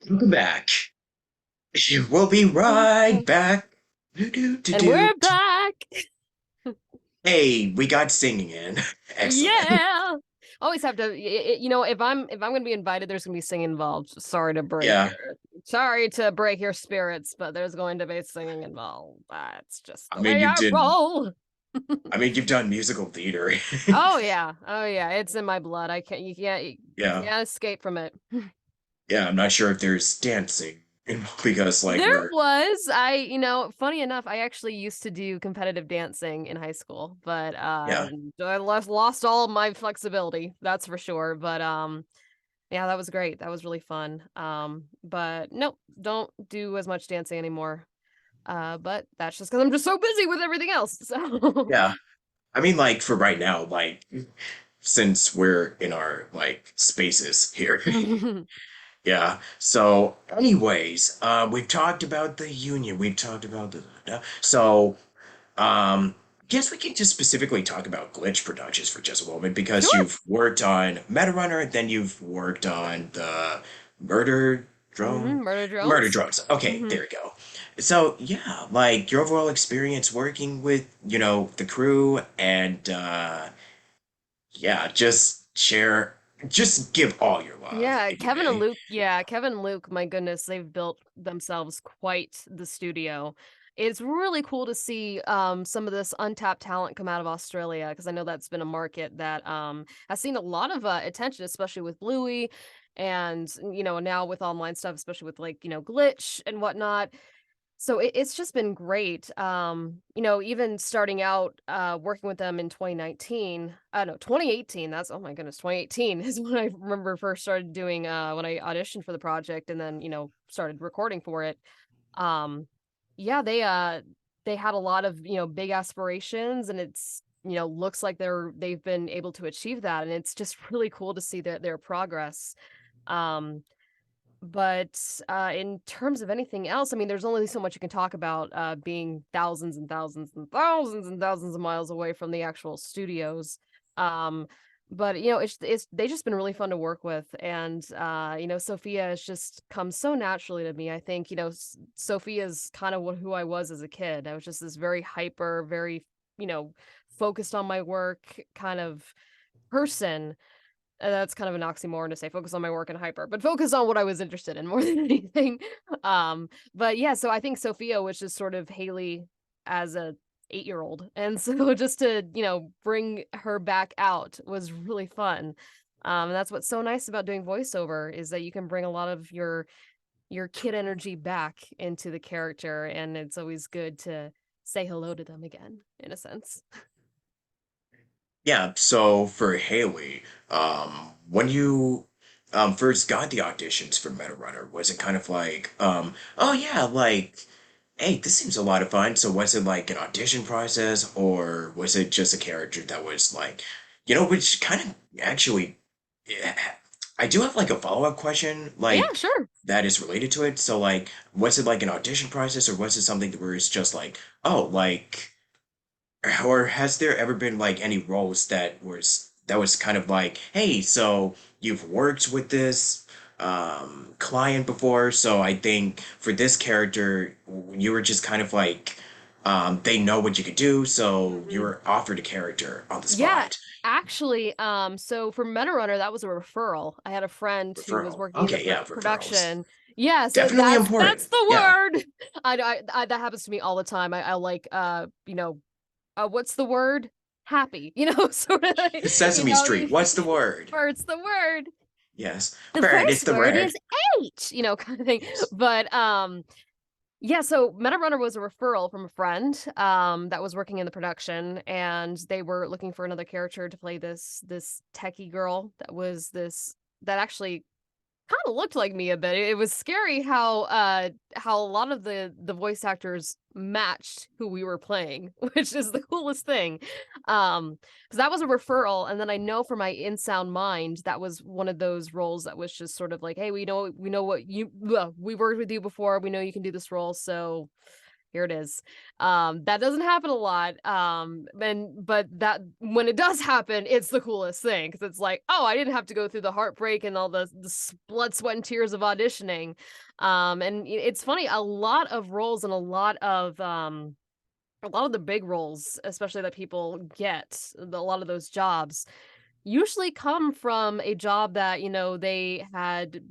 Welcome back. We'll be right back. Do, do, do, And do. we're back. Hey, we got singing in. Excellent. Yeah. Always have to, if I'm gonna be invited, there's gonna be singing involved. Yeah, Sorry to break your spirits, but there's going to be singing involved. That's just I the mean way you I did. roll. I mean you've done musical theater. Oh yeah, oh yeah, it's in my blood. I can't, you Yeah, can't escape from it. yeah. I'm not sure if there's dancing because like There we're was, funny enough, I actually used to do competitive dancing in high school, but yeah. I lost all of my flexibility, that's for sure. But yeah, that was great. That was really fun. But nope, don't do as much dancing anymore. But that's just because I'm just so busy with everything else. So Yeah. I mean like for right now, like since we're in our like spaces here. Yeah. So, anyways, we've talked about the union. We've talked about so guess we can just specifically talk about glitch productions for just a moment because sure. you've worked on Metarunner, then you've worked on the Murder Drone, Murder Murder drones. Drones. Okay, hmm there we go. So yeah, like your overall experience working with, the crew and yeah, just give all your love, Yeah, if you Kevin and may. Luke. Yeah, Kevin and Luke. My goodness, they've built themselves quite the studio. It's really cool to see some of this untapped talent come out of Australia because I know that's been a market that has seen a lot of attention, especially with Bluey, and now with online stuff, especially with like Glitch and whatnot. So it's just been great. Even starting out working with them in 2019, no, 2018. That's, oh my goodness, 2018 is when I remember first started doing when I auditioned for the project and then, started recording for it. Um yeah, they had a lot of, big aspirations, and it's looks like they've been able to achieve that, and it's just really cool to see their progress. Um but, in terms of anything else, I mean, there's only so much you can talk about, being thousands and thousands and thousands and thousands of miles away from the actual studios. Um, but, it's they just been really fun to work with, and, Sophia has just come so naturally to me. I think, Sophia's kind of who I was as a kid. I was just this very hyper, very, you know, focused on my work kind of person. That's kind of an oxymoron to say focus on my work and hyper, but focus on what I was interested in more than anything. But yeah, so I think Sophia was just sort of Hayley as a 8-year-old. And so just to, bring her back out was really fun. And that's what's so nice about doing voiceover is that you can bring a lot of your kid energy back into the character, and it's always good to say hello to them again, in a sense. Yeah, so for Haley, when you first got the auditions for Meta Runner, was it kind of like, oh yeah, like, hey, this seems a lot of fun. So was it like an audition process, or was it just a character that was like, which kind of actually, yeah, I do have like a follow-up question, Yeah, like sure. that is related to it. So like, was it like an audition process, or was it something where it's just like, oh, like. Or has there ever been like any roles that was kind of like, hey, so you've worked with this client before, so I think for this character you were just kind of like they know what you could do, so you Mhm. were offered a character on the Yeah, spot. actually, so for MetaRunner, that was a referral. I had a friend who was Referral. working in the Okay, yeah, referrals. production. Yeah, so Definitely that's important. the Yeah. word. That happens to me all the time. I like what's the word? Happy, sort of like, Sesame Street. What's the word? bird's the word. Yes. The Bird is first the word word. is H, kind of thing. Yes. But yeah, so MetaRunner was a referral from a friend that was working in the production, and they were looking for another character to play this techie girl that actually kind of looked like me a bit. It was scary how a lot of the voice actors matched who we were playing, which is the coolest thing. Because that was a referral, and then I know for my in sound mind that was one of those roles that was just sort of like, hey, we know what we worked with you before, we know you can do this role, so here it is. That doesn't happen a lot. But that when it does happen, it's the coolest thing because it's like, oh, I didn't have to go through the heartbreak and all the blood, sweat, and tears of auditioning. And it's funny, a lot of roles and a lot of the big roles, especially that people get, a lot of those jobs usually come from a job that, they hadn't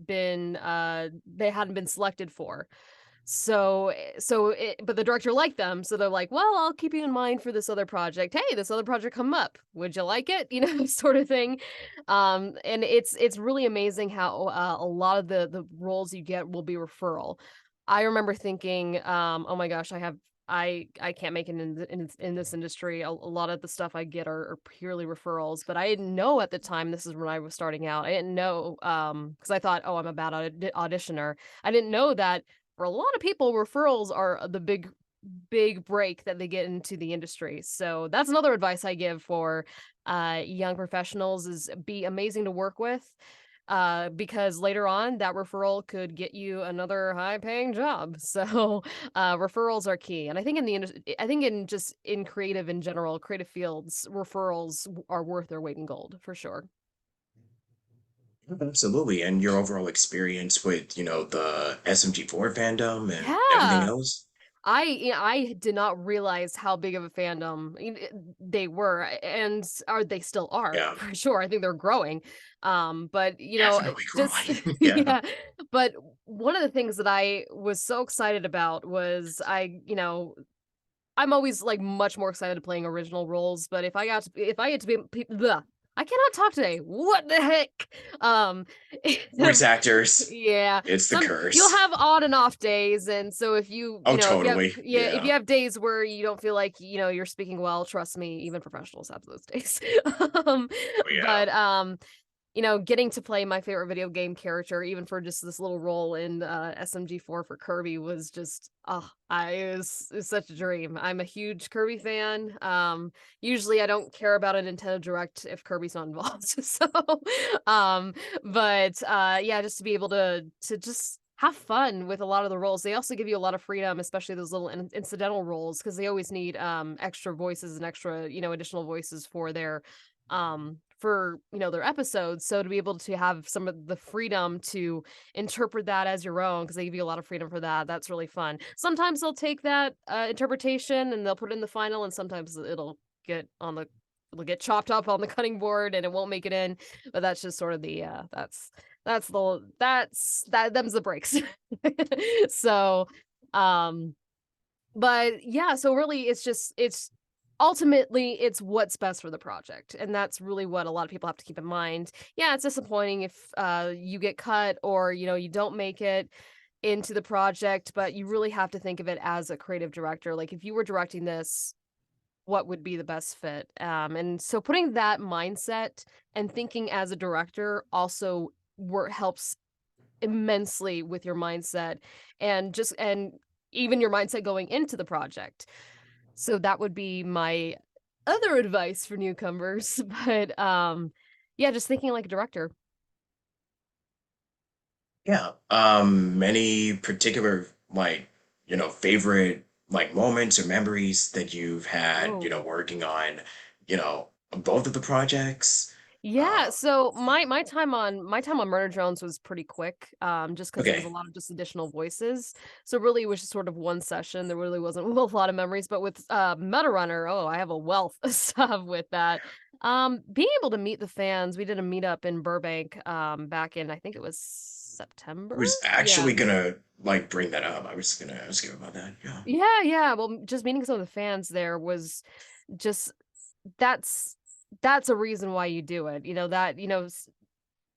been selected for. But the director liked them, so they're like, "Well, I'll keep you in mind for this other project. Hey, this other project come up. Would you like it?" Sort of thing. And it's really amazing how a lot of the roles you get will be referral. I remember thinking, "Oh my gosh, I can't make it in this industry. A lot of the stuff I get are purely referrals." But I didn't know at the time. This is when I was starting out. I didn't know because I thought, "Oh, I'm a bad auditioner." I didn't know that for a lot of people, referrals are the big break that they get into the industry. So that's another advice I give for young professionals is be amazing to work with. Because later on that referral could get you another high paying job. So referrals are key. And I think I think in just in creative in general, creative fields, referrals are worth their weight in gold for sure. Absolutely. And your overall experience with, the SMG4 fandom and everything Yeah. else? I did not realize how big of a fandom they were, and are they still are Yeah, for sure. I think they're growing. But definitely just growing. Yeah. yeah. But one of the things that I was so excited about was I'm always, like, much more excited to playing original roles, but if I get to be bleh, I cannot talk today. What the heck? Um, Voice actors, yeah, it's the you'll curse. have on and off days, and so if Oh, totally. if you Yeah. have days where you don't feel like, you're speaking well, trust me, even professionals have those days. Um, Oh, yeah. but, getting to play my favorite video game character, even for just this little role in SMG4 for Kirby was just, it was such a dream. I'm a huge Kirby fan. Usually I don't care about a Nintendo Direct if Kirby's not involved. So, um, but yeah, just to be able to just have fun with a lot of the roles. They also give you a lot of freedom, especially those little incidental roles, because they always need extra voices and extra, additional voices for their episodes, so to be able to have some of the freedom to interpret that as your own because they give you a lot of freedom for that, that's really fun. Sometimes they'll take that interpretation and they'll put it in the final, and sometimes get on the it'll get chopped up on the cutting board and it won't make it in, but that's just sort of the them's the breaks. So um but yeah, so really it's ultimately it's what's best for the project. And that's really what a lot of people have to keep in mind. Yeah, it's disappointing if you get cut or you don't make it into the project, but you really have to think of it as a creative director. Like if you were directing this, what would be the best fit? And so putting that mindset and thinking as a director also helps immensely with your mindset and even your mindset going into the project. So that would be my other advice for newcomers, but, yeah, just thinking like a director. Yeah. Any particular, like, favorite, like, moments or memories that you've had, Oh. working on, both of the projects? Yeah, so my time on Murder Drones was pretty quick, just because it was a Okay. lot of just additional voices. So really it was just sort of one session. There really wasn't a lot of memories, but with Meta Runner, oh, I have a wealth of stuff with that. Being able to meet the fans, we did a meetup in Burbank back in I think it was I September. was Yeah. actually gonna, like, bring that up. I was gonna ask you about that. Yeah. Yeah, yeah. Well, just meeting some of the fans there was just that's that's a reason why you do it.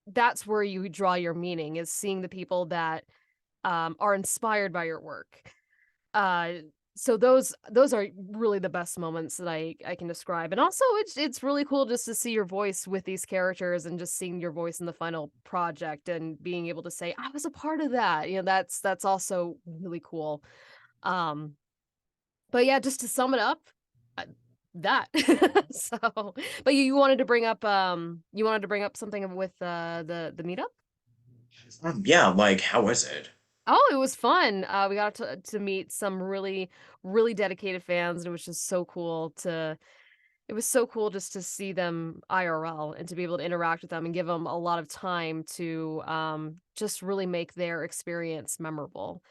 That's where you draw your meaning is seeing the people that are inspired by your work. Uh so those are really the best moments that I can describe. And also it's really cool just to see your voice with these characters and just seeing your voice in the final project and being able to say I was a part of that. That's also really cool. Um but yeah, just to sum it up, uh, that. So, but you wanted to bring up something with the meetup? Yeah, like, how was it? Oh, it was fun. We got to meet some really, really dedicated fans, and it was just so cool to it was so cool just to see them IRL and to be able to interact with them and give them a lot of time to, just really make their experience memorable.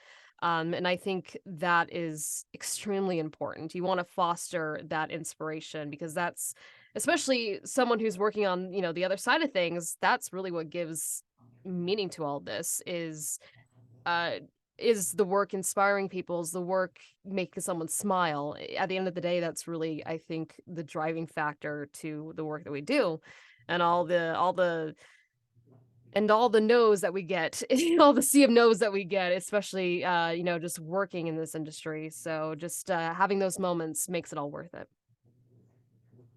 And I think that is extremely important. You wanna foster that inspiration because that's especially someone who's working on, the other side of things, that's really what gives meaning to all this uh, is the work inspiring people? Is the work making someone smile? At the end of the day, that's really, I think, the driving factor to the work that we do, and all the no's that we get, all the sea of no's that we get, especially just working in this industry. So just having those moments makes it all worth it.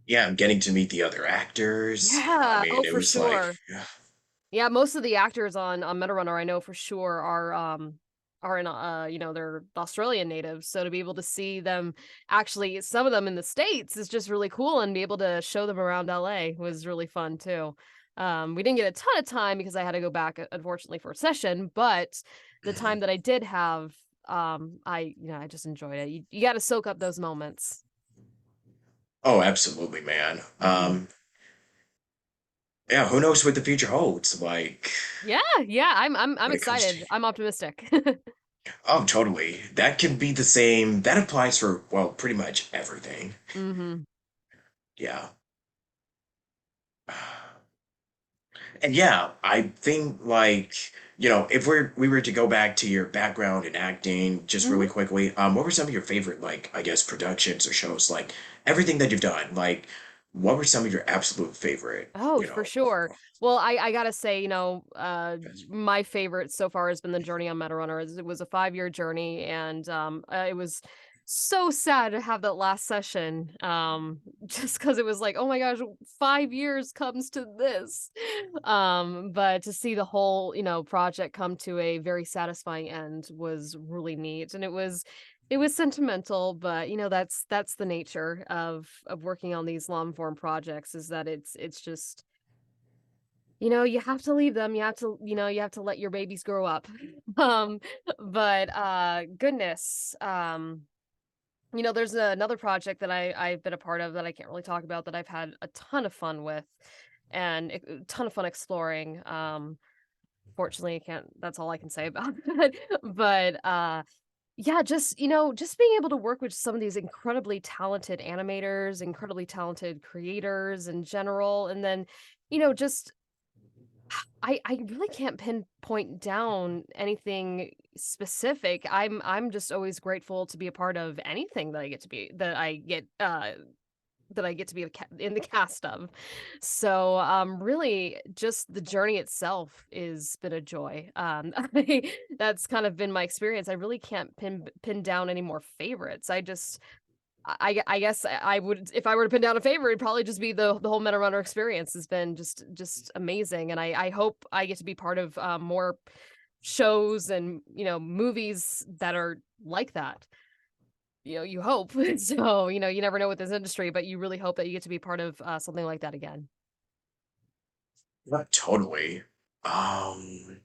Yeah, I'm getting to meet the other actors. I Yeah. Oh, mean, it for was like, sure. yeah. Yeah, most of the actors on Meta Runner I know for sure are in they're Australian natives. So to be able to see them actually some of them in the States is just really cool and be able to show them around LA was really fun too. We didn't get a ton of time because I had to go back unfortunately for a session, but the time Mhm. that I did have, I just enjoyed it. You got to soak up those moments. Oh, absolutely, man. Mhm. Yeah, who knows what the future holds? Like, Yeah, yeah, I'm when it comes to, excited. I'm optimistic. oh, totally. That can be the same. That applies for, well, pretty much everything. Mhm. Yeah. And yeah, I think like, if we were to go back to your background in acting just really Mhm. quickly, what were some of your favorite like I guess productions or shows like everything that you've done, like what were some of your absolute favorite, Oh, for sure. oh, Well, I gotta say, yes. my favorite so far has been the journey on Metarunner. It was a 5-year journey, and it was so sad to have that last session. Just because it was like, oh my gosh, 5 years comes to this. But to see the whole, project come to a very satisfying end was really neat, and it was sentimental, but, that's the nature of working on these long form projects is that it's just you have to leave them, you have to let your babies grow up. Um, but, goodness, there's another project that I've been a part of that I can't really talk about that I've had a ton of fun with and a ton of fun exploring. Fortunately, I can't that's all I can say about it. But, yeah, just being able to work with some of these incredibly talented animators, incredibly talented creators in general, and then, just I really can't pinpoint down anything specific. I'm just always grateful to be a part of anything that I get to be in the cast of. So, really, just the journey itself is been a joy. That's kind of been my experience. I really can't pin down any more favorites. I guess I would if I were to pin down a favorite, it'd probably just be the whole Meta Runner experience has been just amazing, and I hope I get to be part of more shows and movies that are like that. You hope. So, you never know with this industry, but you really hope that you get to be part of, something like that again. Not totally. Um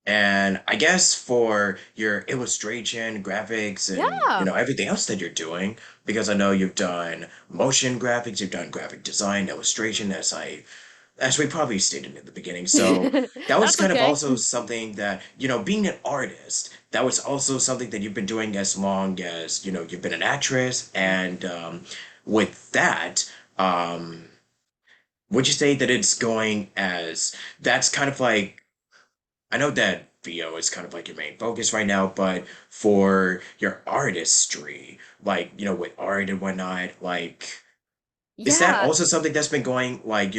And I guess for your illustration, graphics, and Yeah. everything else that you're doing, because I know you've done motion graphics, you've done graphic design, illustration, as we probably stated in the beginning. So that was That's kind of okay. also something that, being an artist, that was also something that you've been doing as long as, you've been an actress. And with that, would you say that it's going as that's kind of like I know that VO is kind of like your main focus right now, but for your artistry, like, with art and whatnot, like, is that Yeah. also something that's been going, like,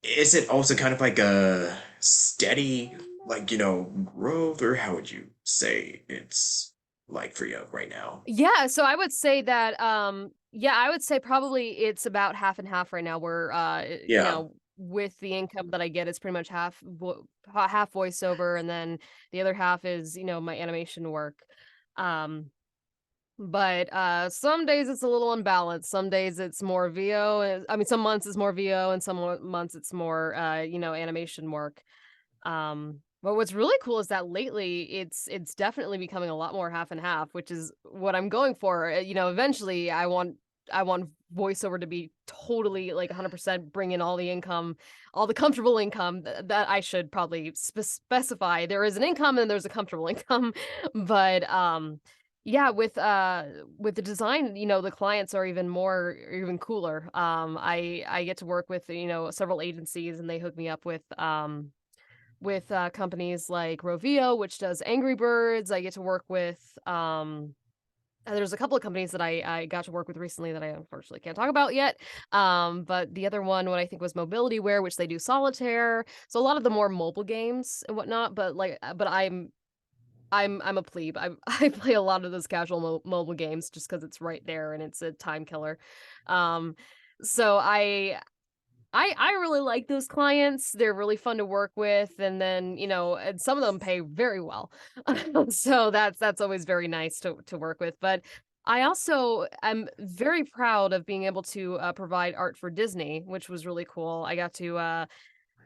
is it also kind of like a steady, like, growth, or how would you say it's like for you right now? Yeah, so I would say that, yeah, I would say probably it's about half and half right now where, Yeah. with the income that I get, it's pretty much half voiceover, and then the other half is, my animation work. Um, but, some days it's a little unbalanced. Some days it's more VO, I mean, some months it's more VO, and some months it's more, animation work. But what's really cool is that lately it's definitely becoming a lot more half and half, which is what I'm going for. Eventually I want voiceover to be totally like 100% bring in all the income, all the comfortable income that I should probably specify. There is an income and there's a comfortable income, but yeah, with the design, the clients are even cooler. I get to work with several agencies, and they hook me up with companies like Rovio, which does Angry Birds. I get to work with there's a couple of companies that I got to work with recently that I unfortunately can't talk about yet. But the other one, what I think was Mobility Wear, which they do solitaire. So a lot of the more mobile games and whatnot. But I'm a plebe. I play a lot of those casual mobile games just because it's right there and it's a time killer. Um, so I really like those clients. They're really fun to work with, and then, and some of them pay very well. So that's always very nice to work with, but I also am very proud of being able to, provide art for Disney, which was really cool. I got to,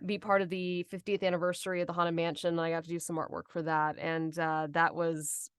be part of the 50th anniversary of the Haunted Mansion, and I got to do some artwork for that, and, that was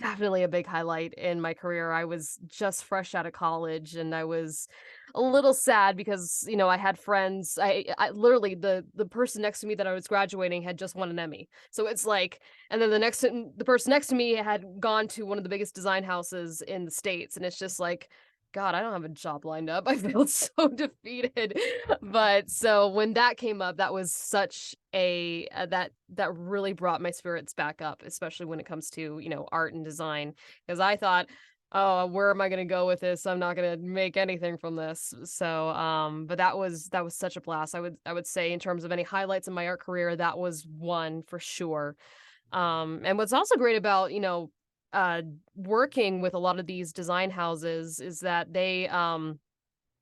definitely a big highlight in my career. I was just fresh out of college, and I was a little sad because, I had friends. I literally the person next to me that I was graduating had just won an Emmy. So it's like, and then the person next to me had gone to one of the biggest design houses in the States, and it's just like, God, I don't have a job lined up. I felt so defeated. But so when that came up, that was such that really brought my spirits back up, especially when it comes to, art and design. Because I thought, oh, where am I gonna go with this? I'm not gonna make anything from this. So, but that was such a blast. I would say in terms of any highlights in my art career, that was one for sure. And what's also great about, uh, working with a lot of these design houses is that they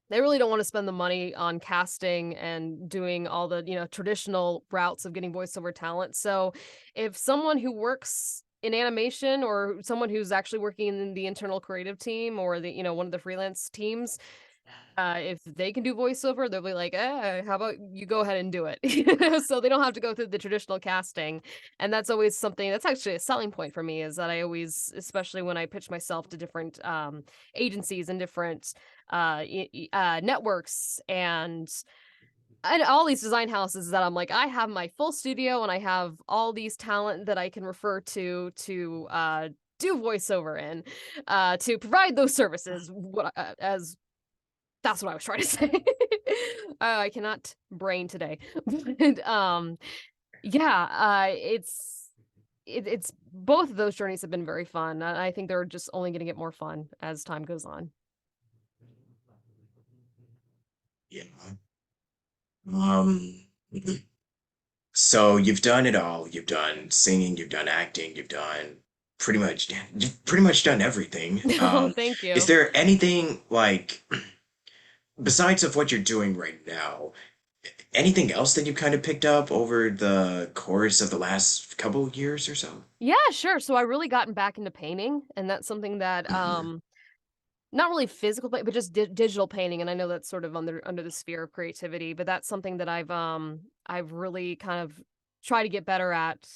really don't want to spend the money on casting and doing all the, traditional routes of getting voiceover talent. So if someone who works in animation or someone who's actually working in the internal creative team or one of the freelance teams, if they can do voiceover, they'll be like, how about you go ahead and do it? So they don't have to go through the traditional casting. And that's always something that's actually a selling point for me, is that I always, especially when I pitch myself to different agencies and different networks and all these design houses, that I'm like, I have my full studio and I have all these talent that I can refer to do voiceover in, to provide those services. As That's what I was trying to say. I cannot brain today. But, yeah, it's both of those journeys have been very fun, and I think they're just only gonna get more fun as time goes on. Yeah. Um, so you've done it all. You've done singing, you've done acting, you've pretty much done everything. Oh, thank Is you. there anything like besides of what you're doing right now, anything else that you've kind of picked up over the course of the last couple years or so? Yeah, sure. So I really gotten back into painting, and that's something that, Mhm. not really physical but just digital painting, and I know that's sort of under the sphere of creativity, but that's something that I've really kind of tried to get better at.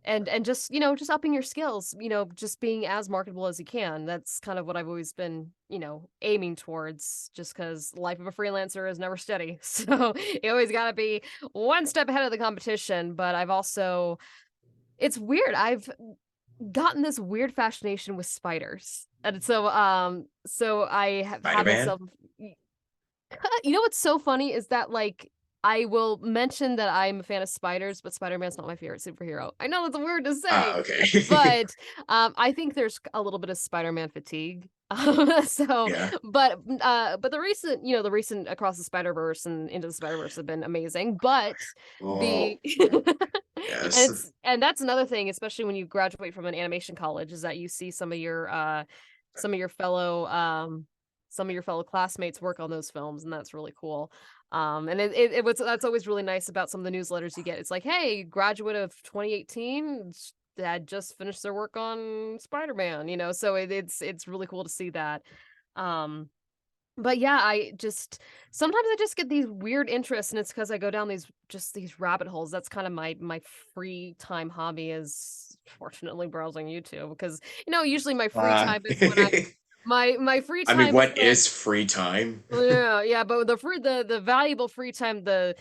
And just, just upping your skills, just being as marketable as you can. That's kind of what I've always been, aiming towards, just because life of a freelancer is never steady. So you always got to be one step ahead of the competition. But I've also, it's weird. I've gotten this weird fascination with spiders. And so I have had Spider-Man? myself. You know what's so funny is that, like, I will mention that I'm a fan of spiders, but Spider-Man's not my favorite superhero. I know that's weird to Ah, say, okay. but, I think there's a little bit of Spider-Man fatigue. So, Yeah. but the recent Across the Spider-Verse and Into the Spider-Verse have been amazing, but Oh, the and yes. and that's another thing, especially when you graduate from an animation college, is that you see some of your fellow, some of your fellow classmates work on those films, and that's really cool. And it was that's always really nice about some of the newsletters you get. It's like, hey, graduate of 2018 had just finished their work on Spider-Man, so it's really cool to see that. Um, But yeah, I just sometimes I just get these weird interests, and it's because I go down these rabbit holes. That's kind of my free time hobby is fortunately browsing YouTube because usually my free Uh, time is when my free I mean, time is what when is free time? yeah, but the valuable free time, the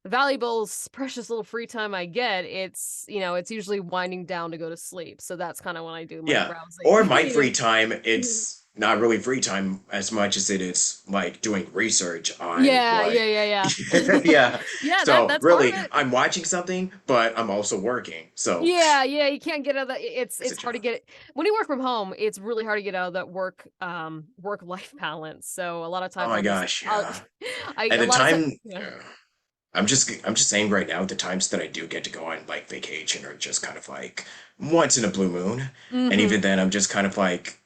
valuable precious little free time I get, it's usually winding down to go to sleep. So that's kind of when I do my Yeah. browsing. Or my free time, it's not really free time as much as it is like doing research on Yeah, what. yeah, yeah, yeah. Yeah. Yeah, So that's part of really, it. I'm watching something, but I'm also working. So Yeah, yeah, you can't get out of that. it's a It's hard to job. get it when you work from home. It's really hard to get out of that work life balance. So a lot of Oh times my gosh, I'll yeah. I At a the lot of time time, yeah. I'm just saying right now, the times that I do get to go on like vacation are just kind of like once in a blue moon. And Hmm. even then, I'm just kind of like,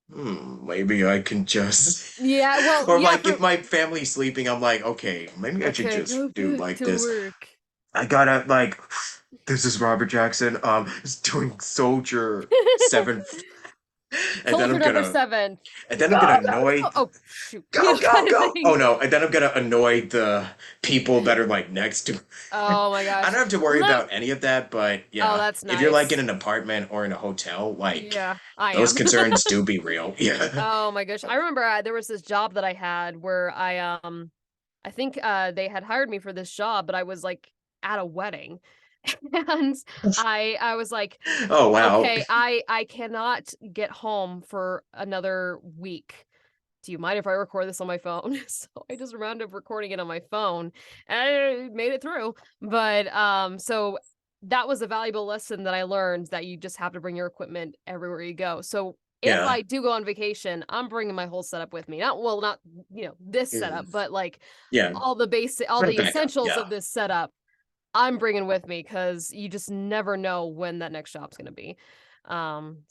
maybe I can just, Yeah, well, or yeah, like for if my family's sleeping, I'm like, okay, maybe I should okay, go just do back like to this. work. I gotta like, this is Robert Jackson, is doing Soldier 7, and then Soldier I'm number gonna, 7. and then I'm Go, gonna go, annoy go. Oh, shoot. You go, know, go, kind of go. Oh thing. no, and then I'm gonna annoy the people that are like next to Oh my I gosh. don't have to worry Luke. about any of that, but Oh, yeah, that's if you're like in nice. an apartment or in a hotel, like Yeah, I those am. concerns do be real. Yeah. Oh my gosh. I remember there was this job that I had where I think they had hired me for this job, but I was like at a wedding. And I was like, Oh wow. "Okay, I cannot get home for another week. Do you mind if I record this on my phone?" So I just wound up recording it on my phone and I made it through. But so that was a valuable lesson that I learned that you just have to bring your equipment everywhere you go. So if Yeah. I do go on vacation, I'm bringing my whole setup with me. Not this setup, Mm. but like Yeah. all Right the back up. essentials Yeah. of this setup I'm bringing with me because you just never know when that next shop's gonna be.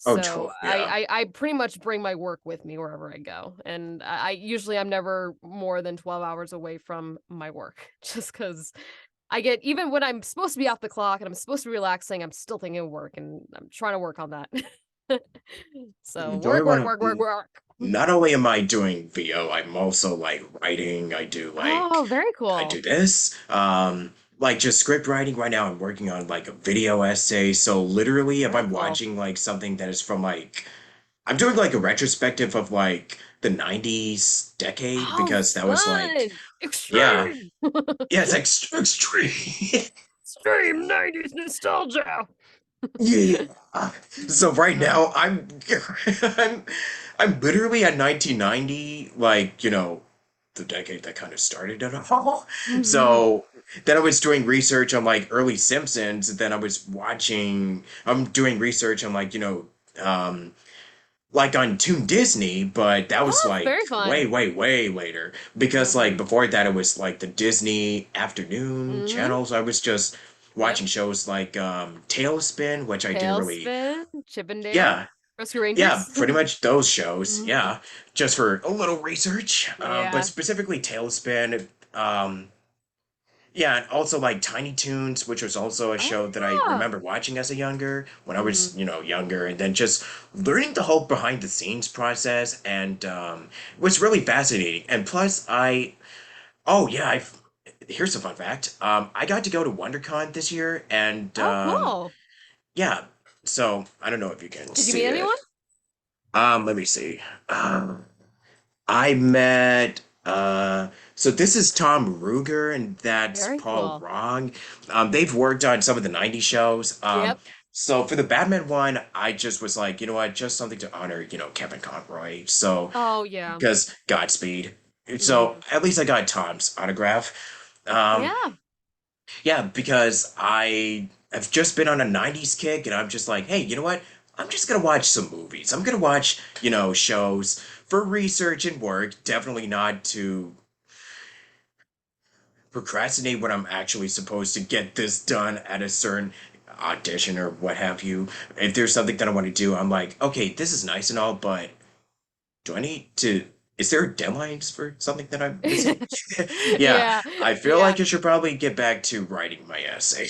Oh, So yeah. I pretty much bring my work with me wherever I go, and I usually I'm never more than 12 hours away from my work, just because I get even when I'm supposed to be off the clock and I'm supposed to be relaxing, I'm still thinking of work, and I'm trying to work on that. So Do I work, work, want work, work, to? work. Not only am I doing VO, I'm also like writing. Oh, very I do cool. this. Like just script writing. Right now, I'm working on like a video essay. So literally, if Very I'm cool. watching like something that is from like I'm doing like a retrospective of like the 90s decade Oh, because that was like, fun. yeah, Extreme. yeah, it's extreme. Extreme 90s nostalgia. Yeah. So right Uh, now I'm I'm literally at 1990, like, the decade that kind of started it all. mhm. So then I was doing research on like early Simpsons, then I'm doing research on like, like on Toon Disney, but that was Oh, like very way, fun. way, way later. Because like Mhm. before that, it was like the Disney afternoon Mhm. channels. I was just Yep. watching shows like Tailspin, which I didn't really. Tailspin, Chippendale, Yeah, Rescue yeah, Rangers. pretty much those shows. Mhm. Yeah, just for a little research. But Yeah. specifically Tailspin. Yeah, and also like Tiny Toons, which was also a Oh, show that I yeah. remember watching as a younger, when I Mhm. was, younger, and then just learning the whole behind the scenes process, and it was really fascinating. And plus, oh yeah, here's a fun fact. I got to go to WonderCon this year, and Oh, cool. yeah, so I don't know if you can Did you meet see it. anyone? Let me see. I met so this is Tom Ruger and that's Very Paul cool. Rong. They've worked on some of the 90s shows. Yep. So for the Batman one, I just was like, you know what, just something to honor, Kevin Conroy. So Oh, yeah. because Godspeed. So Mhm. at least I got Tom's autograph. Um, Yeah. yeah, because I have just been on a 90s kick and I'm just like, hey, you know what? I'm just gonna watch some movies. I'm gonna watch, shows for research and work. Definitely not to procrastinate when I'm actually supposed to get this done at a certain audition or what have you. If there's something that I want to do, I'm like, okay, this is nice and all, but do I need to? Is there deadlines for something that I'm missing? Yeah, Yeah. I feel Yeah. like I should probably get back to writing my essay.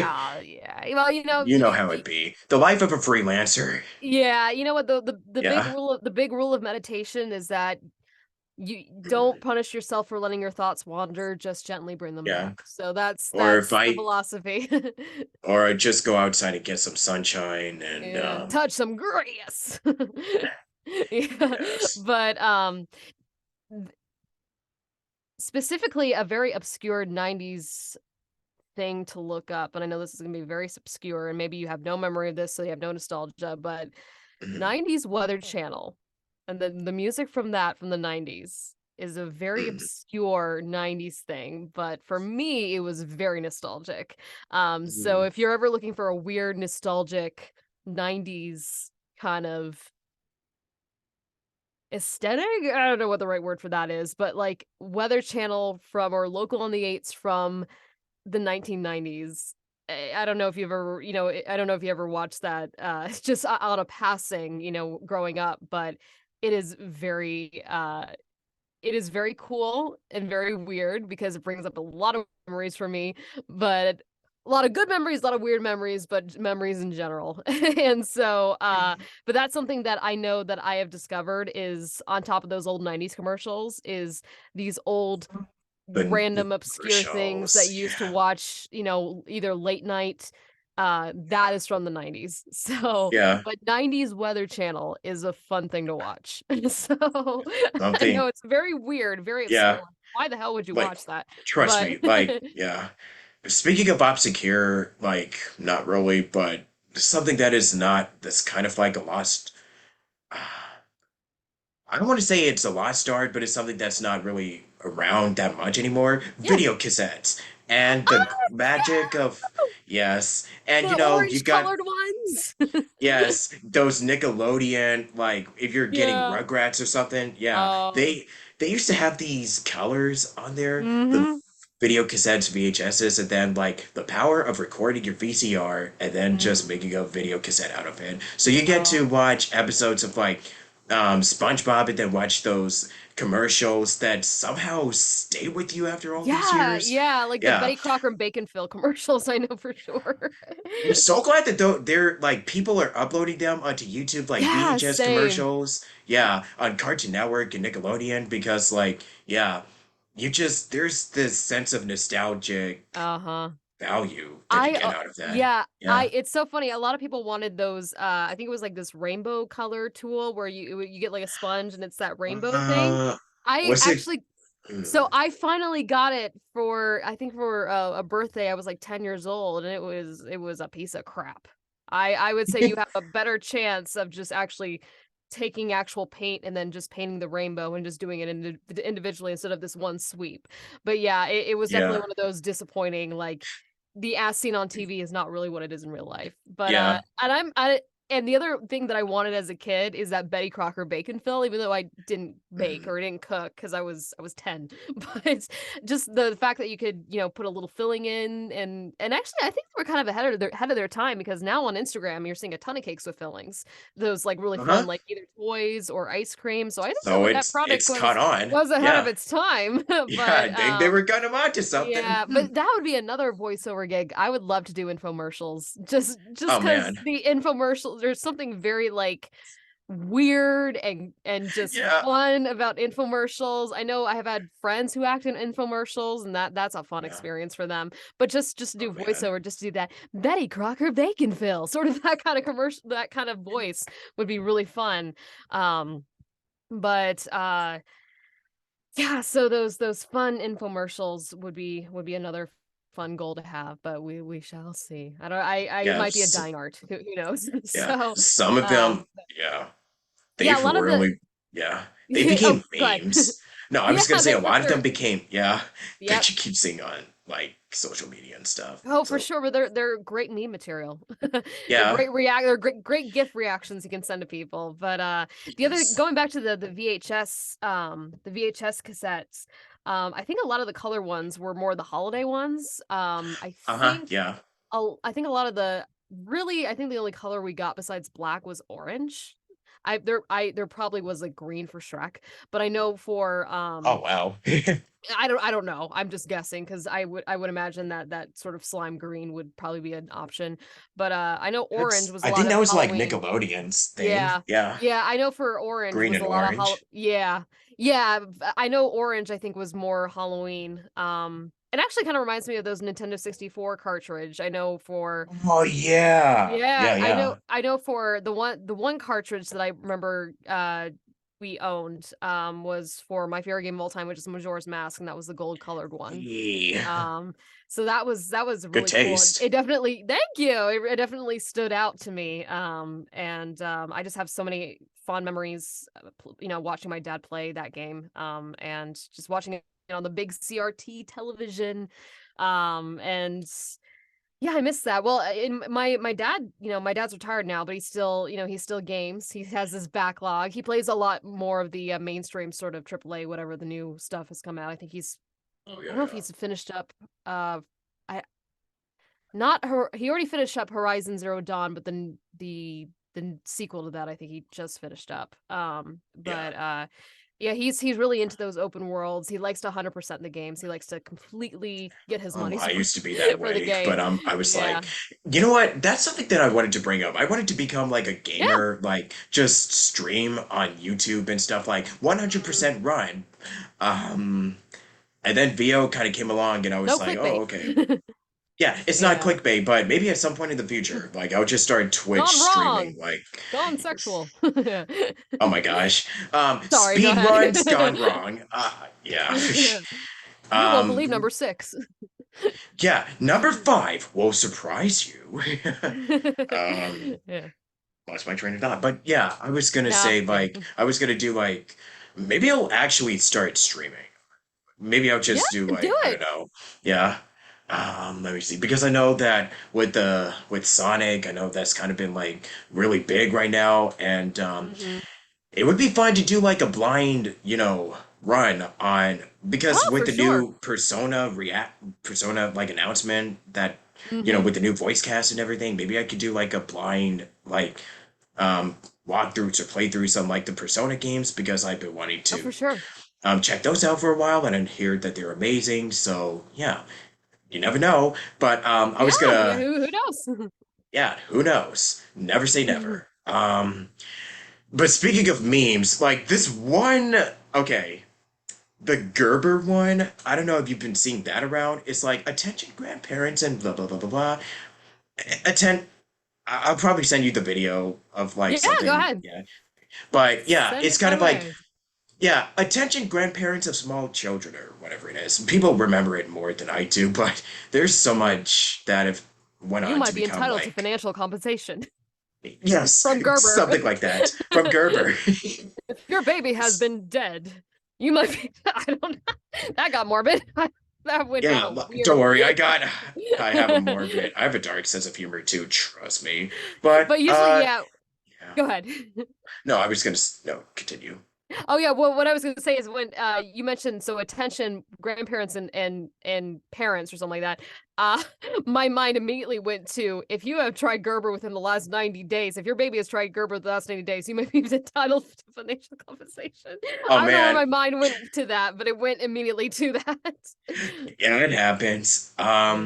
Oh, yeah. Well, You know how it be. The life of a freelancer. yeah, you know what the Yeah. big rule of meditation is that You don't punish yourself for letting your thoughts wander, just gently bring them Yeah. back. So Or if that's the I philosophy. or just go outside and get some sunshine and Yeah, touch some grass. Yeah, yes. but, specifically a very obscure '90s thing to look up, and I know this is gonna be very obscure, and maybe you have no memory of this, so you have no nostalgia, but Mhm. 90s Weather Channel, and then the music from that from the '90s is a very Mhm. obscure '90s thing, but for me, it was very nostalgic. So Mhm. if you're ever looking for a weird, nostalgic '90s kind of aesthetic? I don't know what the right word for that is, but, like, Weather Channel from or Local on the 8s from the 1990s. I don't know if you've ever, I don't know if you ever watched that, just on a passing, growing up, but it is very, it is very cool and very weird because it brings up a lot of memories for me, but a lot of good memories, a lot of weird memories, but memories in general. And so, but that's something that I know that I have discovered is on top of those old 90s commercials is these old The random obscure things that commercials, you used to yeah. watch, either late night, that is from the 90s. So, Yeah. but 90s Weather Channel is a fun thing to watch. So, I know Something it's very weird, very yeah. obscure. Why the hell would you Like watch that? trust But me, yeah. Speaking of obscure, not really, but something that is not that's kind of like a lost I don't want to say it's a lost art, but it's something that's not really around that much anymore. yeah. Video cassettes and the Oh, magic of yes, and the you orange got colored ones. yes, those Nickelodeon, like if you're getting Yeah. Rugrats or something, yeah, Oh. they used to have these colors on there, the Mhm. video cassettes, VHSs, and then like the power of recording your VCR and then just Mhm. making a video cassette out of it. So you get to Oh. watch episodes of SpongeBob and then watch those commercials that somehow stay with you after all these Yeah, years. yeah, like the Yeah. Betty Crocker and Bacon Phil commercials, I know for sure. I'm so glad that they're like people are uploading them onto YouTube like Yeah, VHS same. commercials. Yeah, on Cartoon Network and Nickelodeon because yeah, you just there's this sense of nostalgic Uh-huh. value that you I get out of that. yeah, I Yeah. it's so funny, a lot of people wanted those, I think it was like this rainbow color tool where you get like a sponge and it's that rainbow thing. Uh, I was it? actually Mm, So I finally got it for I think for a birthday. I was like 10 years old and it was a piece of crap. I would say you have a better chance of just actually taking actual paint and then just painting the rainbow and just doing it individually instead of this one sweep. But yeah, it was definitely yeah. one of those disappointing like the as seen on TV is not really what it is in real life. But Yeah. and the other thing that I wanted as a kid is that Betty Crocker bacon fill, even though I didn't bake Mm, or didn't cook because I was 10. But just the fact that you could, put a little filling in and actually I think they were kind of ahead of their time because now on Instagram you're seeing a ton of cakes with fillings. Those like really uh-huh. fun, like either toys or ice cream. So I think So that product it's was caught on. was ahead of Yeah. its time. Yeah, I But think they were gonna onto something. yeah, but that would be another voiceover gig. I would love to do infomercials. Just Oh because man. the infomercials, there's something very like weird and just Yeah. fun about infomercials. I know I have had friends who act in infomercials and that's a fun Yeah. experience for them. But just to Oh do man. voiceover, just to do that Betty Crocker Bacon Fill, sort of that kind of commercial, that kind of voice would be really fun. Um, but yeah, so those fun infomercials would be another fun goal to have, but we shall see. I don't I it might be a Yes. dying art. Who knows? Yeah. So, Some of um, them, yeah. yeah, a They've lot of the really, yeah, they became oh, go ahead. memes. No, I Yeah, was gonna say they a for lot of them sure. became, yeah, that Yep. you keep seeing on like social media and stuff. Oh, for So sure, but they're great meme material. They're yeah, great GIF reactions you can send to people. But the other yes, going back to the VHS cassettes, I think a lot of the color ones were more the holiday ones. uh-huh, yeah, I think a lot of the really, I think the only color we got besides black was orange. There probably was like green for Shrek, but I know for oh wow, I don't know. I'm just guessing because I would imagine that that sort of slime green would probably be an option. But I know orange that's was a I lot think that of was like Halloween. Nickelodeon's thing. Yeah. Yeah, Yeah, I know for orange green was and a lot of orange. yeah. Yeah, I know orange, I think, was more Halloween. It actually kind of reminds me of those Nintendo 64 cartridge. I know for Oh yeah, Yeah, yeah, yeah. I know for the one cartridge that I remember we owned was for my favorite game of all time, which is Majora's Mask, and that was the gold colored one. Yeah. Um, so that was Good really cool. taste. It definitely, thank you. It definitely stood out to me. And I just have so many fond memories, watching my dad play that game. And just watching it on the big CRT television. And yeah, I miss that. Well, in my dad, my dad's retired now, but he still games. He has this backlog. He plays a lot more of the mainstream sort of AAA, whatever the new stuff has come out. I think Oh I yeah, don't know if yeah. he's finished up. I not her. He already finished up Horizon Zero Dawn, but then the sequel to that, I think he just finished up. Yeah. Yeah, he's really into those open worlds. He likes to 100% the games. He likes to completely get his I money's used to worth be that for the way, game. but I was Yeah, like, you know what? That's something that I wanted to bring up. I wanted to become like a yeah. gamer, like just stream on YouTube and stuff, like Mm. 100% run. Um, and then VO kind of came along, and I No was like, oh, clickbait. okay. Yeah, it's not Yeah. clickbait, but maybe at some point in the future, like I'll just start Twitch Gone streaming, wrong. like, Gone sexual. oh my gosh. Sorry, go Speed runs ahead. gone wrong. Yeah. You won't believe Um, number 6. yeah, number five will surprise you. Um, Yeah. lost my train of thought. But yeah, I was gonna Yeah, say yeah. like I was gonna do like maybe I'll actually start streaming. Maybe I'll Yeah, just do do like I don't it. know. Yeah. Let me see. Because I know that with Sonic, I know that's kind of been like really big right now, and Mhm. it would be fun to do like a blind, run on because Oh, with for the sure. new Persona like announcement that Mhm. with the new voice cast and everything, maybe I could do like a blind like um walkthroughs or playthroughs on like the Persona games because I've been wanting Oh, to for sure. check those out for a while and I hear that they're amazing. So yeah, you never know. But I Yeah, was yeah, gonna who knows? yeah, who knows? Never say never. But speaking of memes, like this one, okay, the Gerber one, I don't know if you've been seeing that around. It's like, attention grandparents and blah, blah, blah, blah, blah. Attend, I'll probably send you the video of like Yeah, go something, ahead. yeah. But yeah, Send it's it kind my of like, way. yeah, attention grandparents of small children or whatever it is. People remember it more than I do, but there's so Mhm. much that have went You on to might be become entitled to like, financial compensation yes, from Gerber. something like that from Gerber. If your baby has been dead, you might be I don't know. That got morbid. That went kind Yeah, of don't weird. worry. I have a morbid, I have a dark sense of humor too, trust me. But, But usually, yeah, yeah. go ahead. No, I was gonna, no, continue. Oh yeah, well, what I was going to say is when you mentioned so attention grandparents and parents or something like that. Uh my mind immediately went to if you have tried Gerber within the last 90 days, if your baby has tried Gerber the last 90 days, you may be entitled to financial compensation. Oh I don't know why man, my mind went to that, but it went immediately to that. yeah, it happens. Yeah.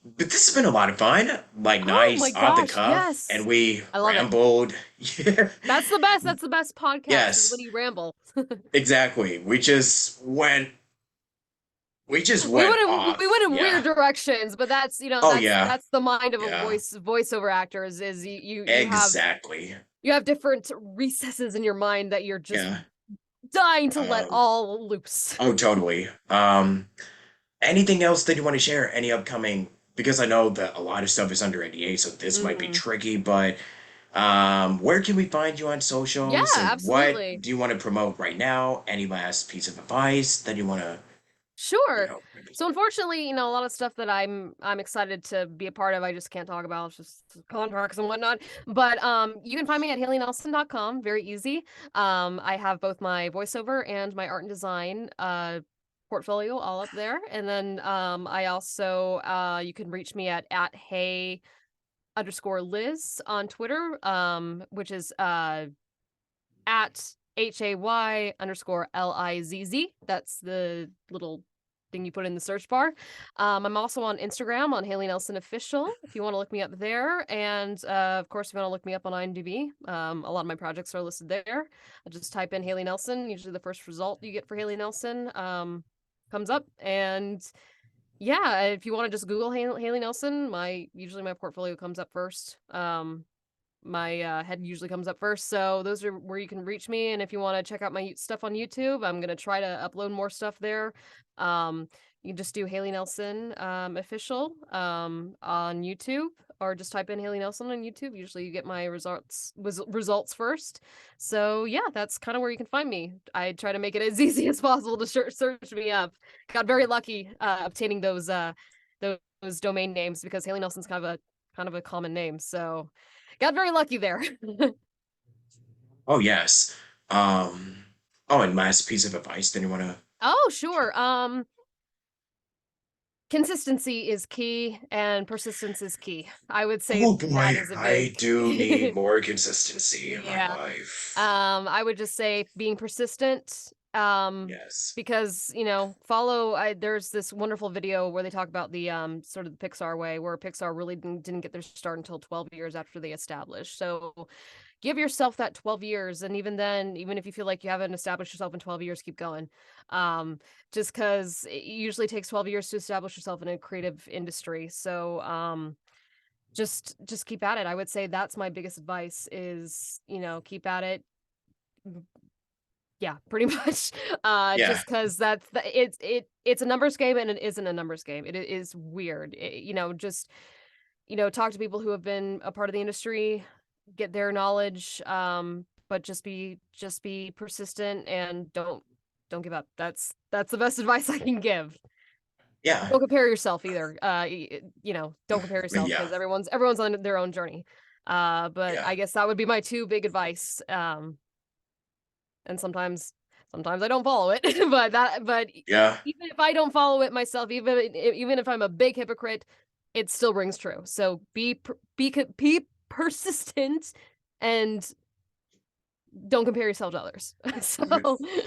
But this has been a lot of fun, like Oh my nice, off the gosh, cuff, and yes. we I love it. rambled. Yeah. That's the best. That's the best podcast is when Yes, you ramble. exactly. We just went We off. went in weird Yeah. directions, but that's Oh yeah. that's the mind of a Yeah. voiceover actor is Exactly. you have different recesses in your mind that you're just Yeah. dying to let Um, all loose. oh, totally. Anything else that you want to share? Any upcoming? Because I know that a lot of stuff is under NDA, so this might be Mhm. tricky, but where can we find you on Yeah, socials and what absolutely. do you want to promote right now? Any last piece of advice that you want to, Sure. maybe? So unfortunately, a lot of stuff that I'm excited to be a part of, I just can't talk about. It's just contracts and whatnot. But you can find me at HayleyNelson.com. Very easy. I have both my voiceover and my art and design portfolio all up there. And then I also you can reach me at Hey underscore Liz on Twitter, which is at HAY underscore LIZZ. That's the little thing you put in the search bar. I'm also on Instagram on Haley Nelson Official if you want to look me up there. And of course, if you want to look me up on IMDb, a lot of my projects are listed there. I just type in Haley Nelson. Usually the first result you get for Haley Nelson comes up. And yeah, if you want to just Google Haley Nelson, usually my portfolio comes up first. My head usually comes up first, so those are where you can reach me. And if you want to check out my stuff on YouTube, I'm gonna try to upload more stuff there. Um, you can just do Haley Nelson official on YouTube, or just type in Haley Nelson on YouTube. Usually, you get my results first. So yeah, that's kind of where you can find me. I try to make it as easy as possible to search me up. Got very lucky obtaining those domain names because Haley Nelson's kind of a common name. So got very lucky there. Oh yes. Um. Oh, and last piece of advice. Then you want to? Oh, sure. Consistency is key and persistence is key. I would say Oh that boy, is a I big do need more consistency in my yeah. life. I would just say being persistent. Yes. Because there's this wonderful video where they talk about the sort of the Pixar way, where Pixar really didn't get their start until 12 years after they established. So give yourself that 12 years, and even then, even if you feel like you haven't established yourself in 12 years, keep going. um just because it usually takes 12 years to establish yourself in a creative industry. So just keep at it. I would say that's my biggest advice is, keep at it. Yeah, pretty much. Yeah. Just because it's a numbers game and it isn't a numbers game. It is weird. Just talk to people who have been a part of the industry, get their knowledge, but just be persistent and don't give up. That's the best advice I can give. Yeah. Don't compare yourself either. Don't compare yourself Yeah. because everyone's on their own journey. But Yeah. I guess that would be my two big advice. And sometimes I don't follow it, but Yeah. even if I don't follow it myself, even if I'm a big hypocrite, it still rings true. So be persistent and don't compare yourself to others. So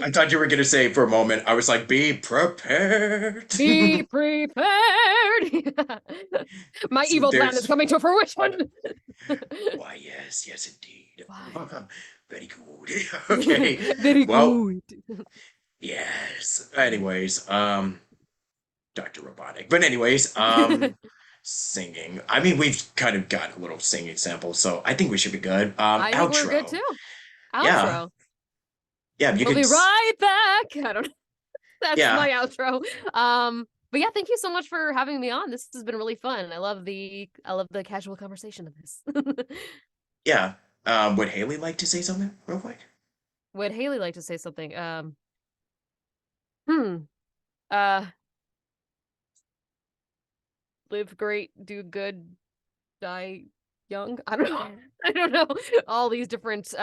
I thought you were gonna say for a moment. I was like, be prepared. be prepared. My So evil plan is there's. coming to fruition. Why, yes, yes, indeed. Why? Very good. Okay. Very Well, good. yes. Anyways, Dr. Robotic. But anyways, singing. I mean, we've kind of got a little singing sample, so I think we should be good. I think we're good Outro. too. Yeah. Outro. Yeah, you We'll could. be right back. I don't know. That's Yeah. my outro. But yeah, thank you so much for having me on. This has been really fun. I love the casual conversation of this. Yeah. Would Haley like to say something real quick? Would Haley like to say something? Hmm. Uh, live great, do good, die young. I don't know. I don't know. All these different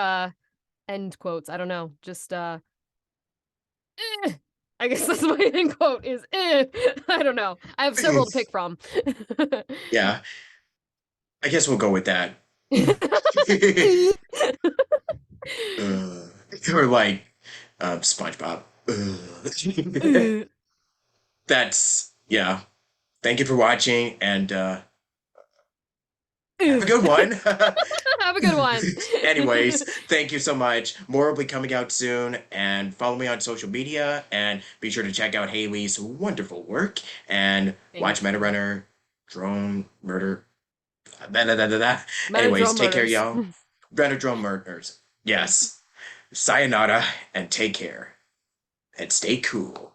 end quotes. I don't know. Just eh. I guess that's my end quote is eh. I don't know. I have several to pick from. Yeah, I guess we'll go with that. uh, or like SpongeBob. That's yeah. Thank you for watching and have a good one. Have a good one. Anyways, thank you so much. More will be coming out soon, and follow me on social media, and be sure to check out Haley's wonderful work and watch Thank Meta you. Runner, Drone Murder. Da, da, da, da, da. Men and Anyways, drum take care, murders. y'all. Meta Drone Murders. Yes. Sayonara, and take care. And stay cool.